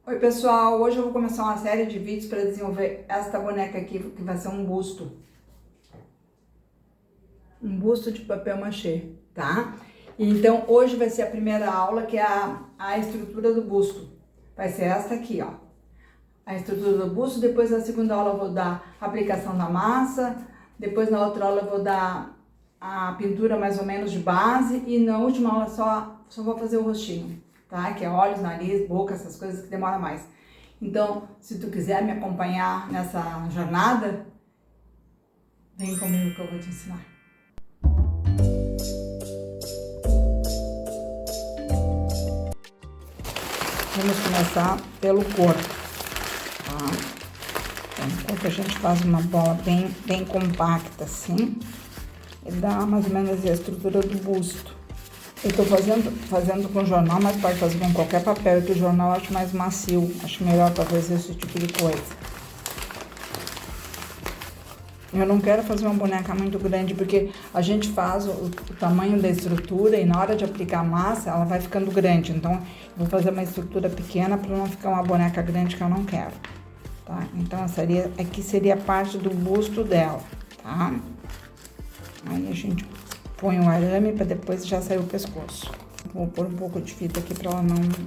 Oi pessoal, hoje eu vou começar uma série de vídeos para desenvolver esta boneca aqui, que vai ser um busto. Um busto de papel machê, tá? Então hoje vai ser a primeira aula, que é a estrutura do busto. Vai ser esta aqui, ó. A estrutura do busto, depois na segunda aula eu vou dar a aplicação da massa, depois na outra aula eu vou dar a pintura mais ou menos de base e na última aula só vou fazer o rostinho. Tá? Que é olhos, nariz, boca, essas coisas que demoram mais. Então, se tu quiser me acompanhar nessa jornada, vem comigo que eu vou te ensinar. Vamos começar pelo corpo. Tá? Então, no corpo a gente faz uma bola bem compacta assim, e dá mais ou menos a estrutura do busto. Eu tô fazendo com jornal, mas pode fazer com qualquer papel, que o jornal eu acho mais macio, acho melhor para fazer esse tipo de coisa. Eu não quero fazer uma boneca muito grande, porque a gente faz o tamanho da estrutura e na hora de aplicar a massa, ela vai ficando grande. Então, eu vou fazer uma estrutura pequena para não ficar uma boneca grande que eu não quero, tá? Então, aqui seria parte do busto dela, tá? Aí a gente põe o arame para depois já sair o pescoço. Vou pôr um pouco de fita aqui para ela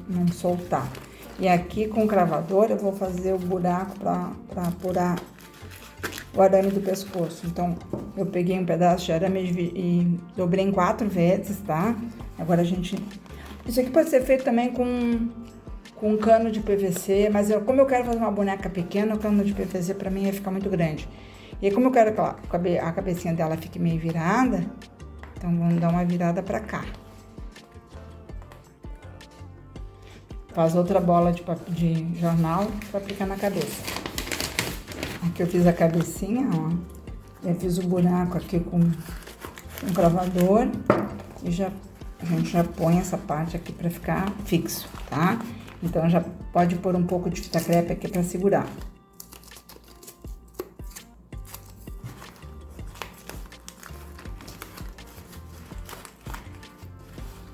não soltar. E aqui com o cravador eu vou fazer o buraco para apurar o arame do pescoço. Então eu peguei um pedaço de arame e dobrei em 4 vezes, tá? Agora isso aqui pode ser feito também com cano de PVC, mas como eu quero fazer uma boneca pequena, o cano de PVC para mim ia ficar muito grande. E aí, como eu quero que a cabecinha dela fique meio virada, então, vamos dar uma virada pra cá. Faz outra bola de jornal pra aplicar na cabeça. Aqui eu fiz a cabecinha, ó. Eu fiz o buraco aqui com um cravador. E a gente já põe essa parte aqui pra ficar fixo, tá? Então, já pode pôr um pouco de fita crepe aqui pra segurar.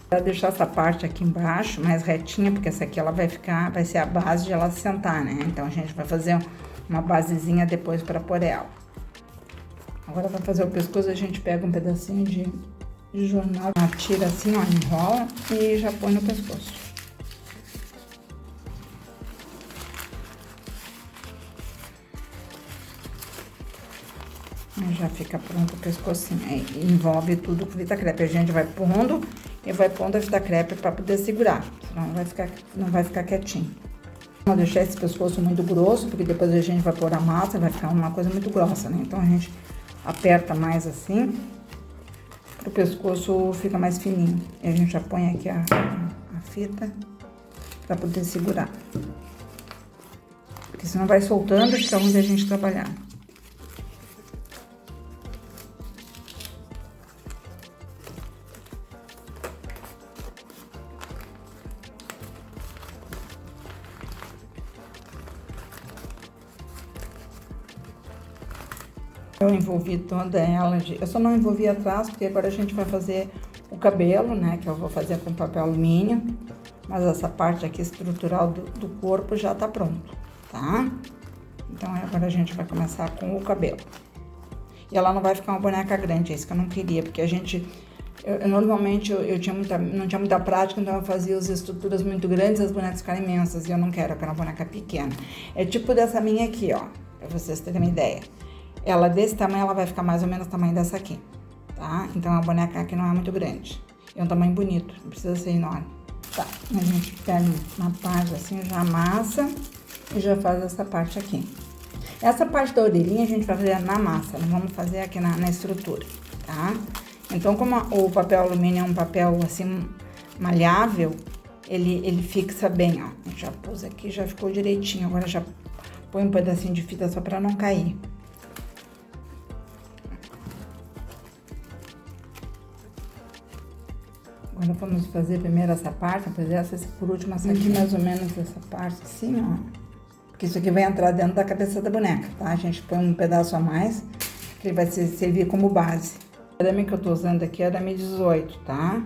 Para deixar essa parte aqui embaixo mais retinha, porque essa aqui ela vai ser a base de ela sentar, né? Então a gente vai fazer uma basezinha depois para pôr ela. Agora para fazer o pescoço a gente pega um pedacinho de jornal, tira assim, ó, enrola e já põe no pescoço. Aí já fica pronto o pescocinho. Aí envolve tudo com fita crepe. A gente vai pondo e vai pondo a fita crepe para poder segurar, senão não vai ficar quietinho. Não deixar esse pescoço muito grosso, porque depois a gente vai pôr a massa, vai ficar uma coisa muito grossa, né? Então a gente aperta mais assim, para o pescoço fica mais fininho. E a gente já põe aqui a fita para poder segurar, porque senão vai soltando e fica ruim da gente trabalhar. Eu envolvi toda ela, eu só não envolvi atrás, porque agora a gente vai fazer o cabelo, né, que eu vou fazer com papel alumínio, mas essa parte aqui estrutural do corpo já tá pronto, tá? Então agora a gente vai começar com o cabelo. E ela não vai ficar uma boneca grande, é isso que eu não queria, porque normalmente não tinha muita prática, então eu fazia as estruturas muito grandes, as bonecas ficaram imensas, e eu quero uma boneca pequena. É tipo dessa minha aqui, ó, pra vocês terem uma ideia. Ela desse tamanho, ela vai ficar mais ou menos o tamanho dessa aqui, tá? Então, a boneca aqui não é muito grande. É um tamanho bonito, não precisa ser enorme. Tá, a gente pega uma parte assim, já amassa e já faz essa parte aqui. Essa parte da orelhinha a gente vai fazer na massa, não vamos fazer aqui na estrutura, tá? Então, como o papel alumínio é um papel assim, malhável, ele fixa bem, ó. A gente já pôs aqui, já ficou direitinho. Agora já põe um pedacinho de fita só pra não cair. Agora vamos fazer primeiro essa parte, depois essa, por último essa aqui, mais ou menos essa parte assim, ó. Porque isso aqui vai entrar dentro da cabeça da boneca, tá? A gente põe um pedaço a mais, que ele vai servir como base. O arame que eu tô usando aqui é arame 18, tá?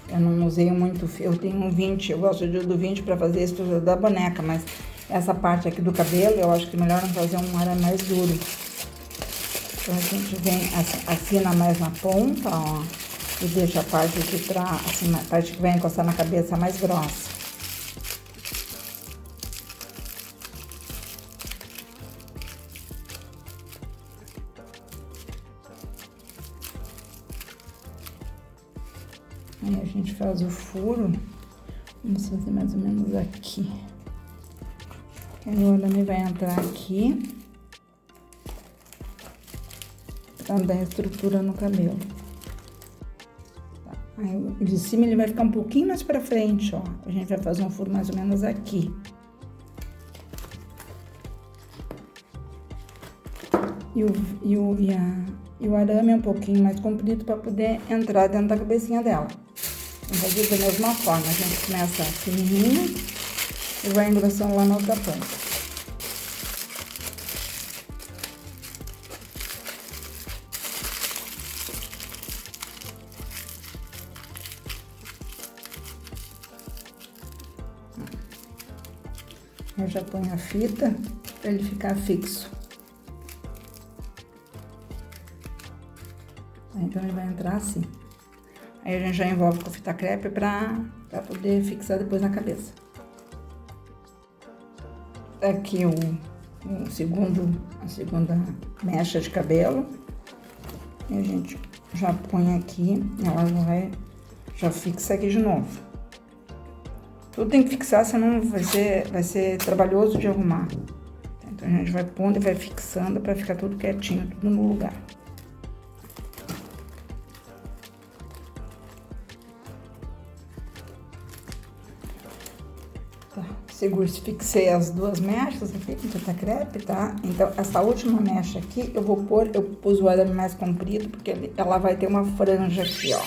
Eu não usei muito fio, eu tenho um 20, eu gosto do 20 para fazer a estrutura da boneca, mas essa parte aqui do cabelo, eu acho que é melhor não fazer um arame mais duro. Então a gente vem, assina mais na ponta, ó, e deixa a parte de trás, assim, a parte que vai encostar na cabeça mais grossa. Aí a gente faz o furo, vamos fazer mais ou menos aqui. Aí o arame vai entrar aqui, pra dar estrutura no cabelo. Aí o de cima ele vai ficar um pouquinho mais pra frente, ó. A gente vai fazer um furo mais ou menos aqui. E o arame é um pouquinho mais comprido para poder entrar dentro da cabecinha dela. Vamos fazer da mesma forma, a gente começa fininho e vai engrossando lá na outra ponta. Eu já ponho a fita para ele ficar fixo. Então ele vai entrar assim. Aí a gente já envolve com fita crepe para poder fixar depois na cabeça. Aqui a segunda mecha de cabelo. E a gente já põe aqui, ela já fixa aqui de novo. Tudo tem que fixar, senão vai ser trabalhoso de arrumar. Então a gente vai pondo e vai fixando para ficar tudo quietinho, tudo no lugar. Tá, fixei as duas mechas aqui com fita crepe, tá? Então essa última mecha aqui eu pus o arame mais comprido porque ela vai ter uma franja aqui, ó.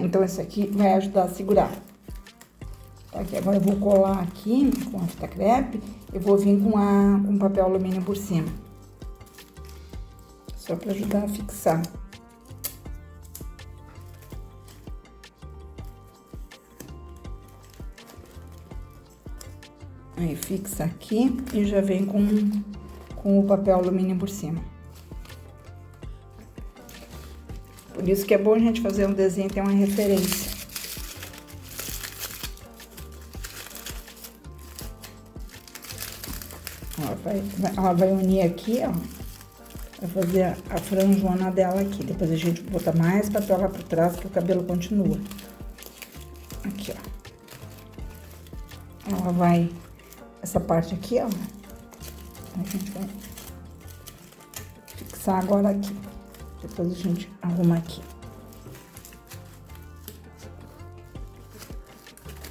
Então esse aqui vai ajudar a segurar. Aqui, agora eu vou colar aqui com a fita crepe, eu vou vir com papel alumínio por cima. Só para ajudar a fixar. Aí fixa aqui e já vem com o papel alumínio por cima. Por isso que é bom a gente fazer um desenho e ter uma referência. Ela vai unir aqui, ó. Vai fazer a franjona dela aqui. Depois a gente bota mais papel lá por trás que o cabelo continua. Aqui, ó. Ela vai... Essa parte aqui, ó. A gente vai fixar agora aqui. Depois a gente arruma aqui.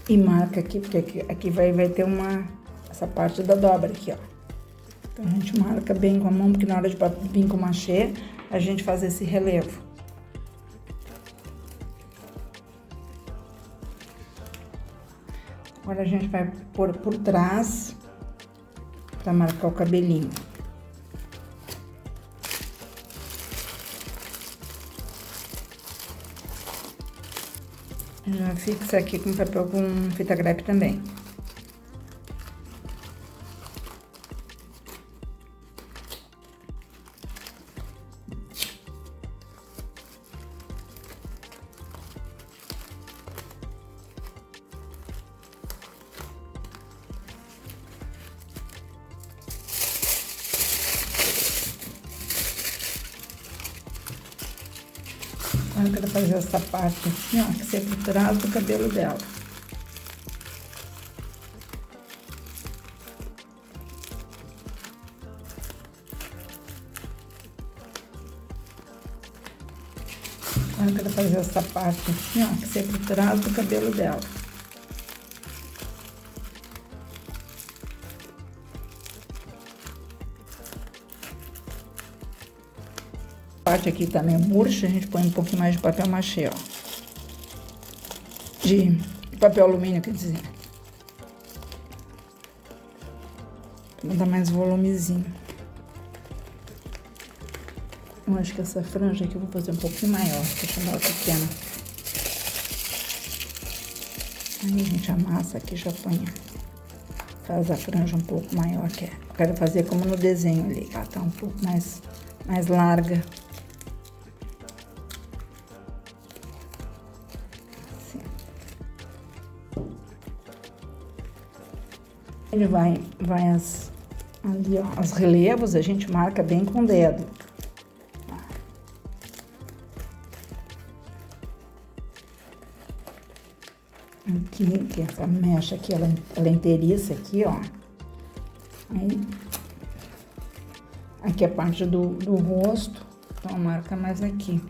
E marca aqui, porque aqui vai ter essa parte da dobra aqui, ó. Então, a gente marca bem com a mão, porque na hora de vir com o machê, a gente faz esse relevo. Agora, a gente vai pôr por trás, pra marcar o cabelinho. Já fixa aqui com papel com fita crepe também. Agora eu quero fazer essa parte aqui, ó, que ser por trás do cabelo dela. Agora eu quero fazer essa parte aqui, ó, que ser por trás do cabelo dela. Parte aqui também murcha, a gente põe um pouquinho mais de papel machê, ó. De papel alumínio, quer dizer. Pra dar mais volumezinho. Eu acho que essa franja aqui eu vou fazer um pouquinho maior, deixa ela pequena. Aí a gente amassa aqui, já põe, faz a franja um pouco maior, que é. Eu quero fazer como no desenho ali, ela tá um pouco mais larga. Assim. Ele vai ali, ó, os relevos a gente marca bem com o dedo. Aqui, que essa mecha aqui, ela inteiriça aqui, ó. Aí, aqui é a parte do rosto, então marca mais aqui.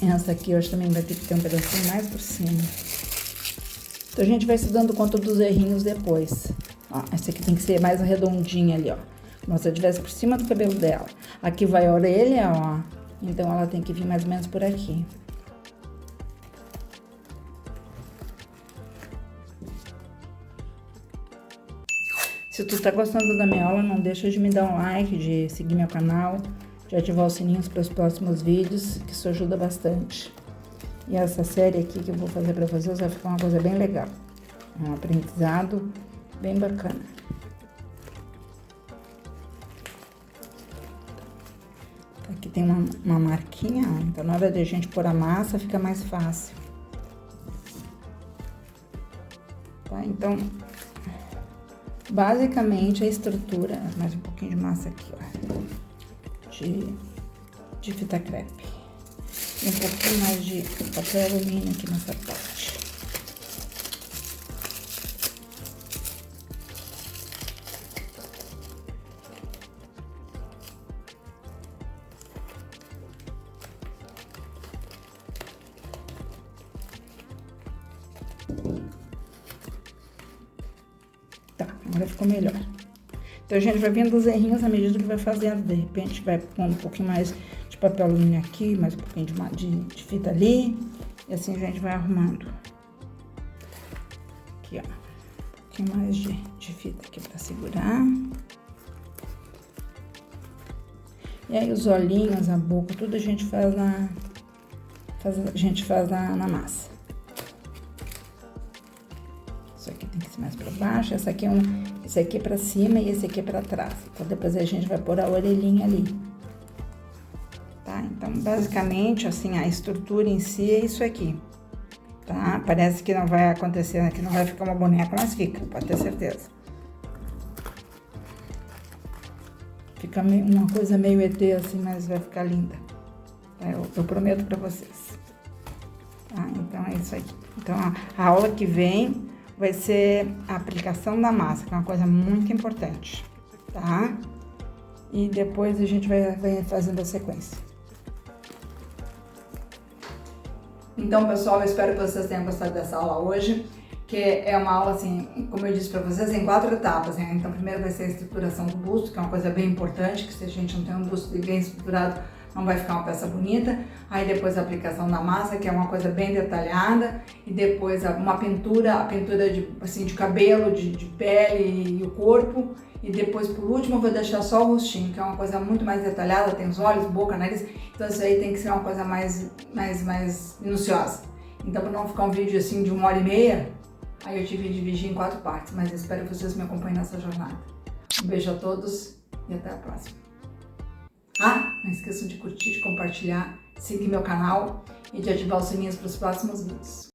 Essa aqui hoje também vai ter que ter um pedacinho mais por cima. Então a gente vai se dando conta dos errinhos depois. Ó, essa aqui tem que ser mais redondinha ali, ó. Como se eu estivesse por cima do cabelo dela. Aqui vai a orelha, ó. Então ela tem que vir mais ou menos por aqui. Se tu tá gostando da minha aula, não deixa de me dar um like, de seguir meu canal, de ativar os sininhos para os próximos vídeos, que isso ajuda bastante. E essa série aqui que eu vou fazer para vocês vai ficar uma coisa bem legal. Um aprendizado bem bacana. Aqui tem uma marquinha, ó, então na hora de a gente pôr a massa fica mais fácil. Tá? Então, basicamente a estrutura, mais um pouquinho de massa aqui, ó, de fita crepe. E um pouquinho mais de papel alumínio aqui nessa parte. Tá, agora ficou melhor. Então a gente vai vendo os errinhos à medida que vai fazendo. De repente vai pondo um pouquinho mais de papel alumínio aqui, mais um pouquinho de fita ali. E assim a gente vai arrumando. Aqui, ó. Um pouquinho mais de fita aqui pra segurar. E aí os olhinhos, a boca, tudo a gente faz na massa. Isso aqui tem que ser mais pra baixo, esse aqui é pra cima e esse aqui é pra trás. Então depois a gente vai pôr a orelhinha ali. Tá? Então basicamente assim, a estrutura em si é isso aqui. Tá? Parece que não vai acontecer, que não vai ficar uma boneca, mas fica, pode ter certeza. Fica uma coisa meio ET assim, mas vai ficar linda. Eu prometo pra vocês. Tá? Então é isso aí. Então a aula que vem vai ser a aplicação da massa, que é uma coisa muito importante, tá? E depois a gente vai fazendo a sequência. Então, pessoal, eu espero que vocês tenham gostado dessa aula hoje, que é uma aula, assim, como eu disse pra vocês, em 4 etapas, né? Então, primeiro vai ser a estruturação do busto, que é uma coisa bem importante, que se a gente não tem um busto bem estruturado, não vai ficar uma peça bonita. Aí depois a aplicação da massa, que é uma coisa bem detalhada. E depois uma pintura, a pintura de cabelo, de pele e o corpo. E depois, por último, eu vou deixar só o rostinho, que é uma coisa muito mais detalhada. Tem os olhos, boca, nariz. Então isso aí tem que ser uma coisa mais minuciosa. Então, para não ficar um vídeo assim de 1h30, aí eu tive que dividir em 4 partes. Mas eu espero que vocês me acompanhem nessa jornada. Um beijo a todos e até a próxima. Ah, não esqueçam de curtir, de compartilhar, seguir meu canal e de ativar os sininhos para os próximos vídeos.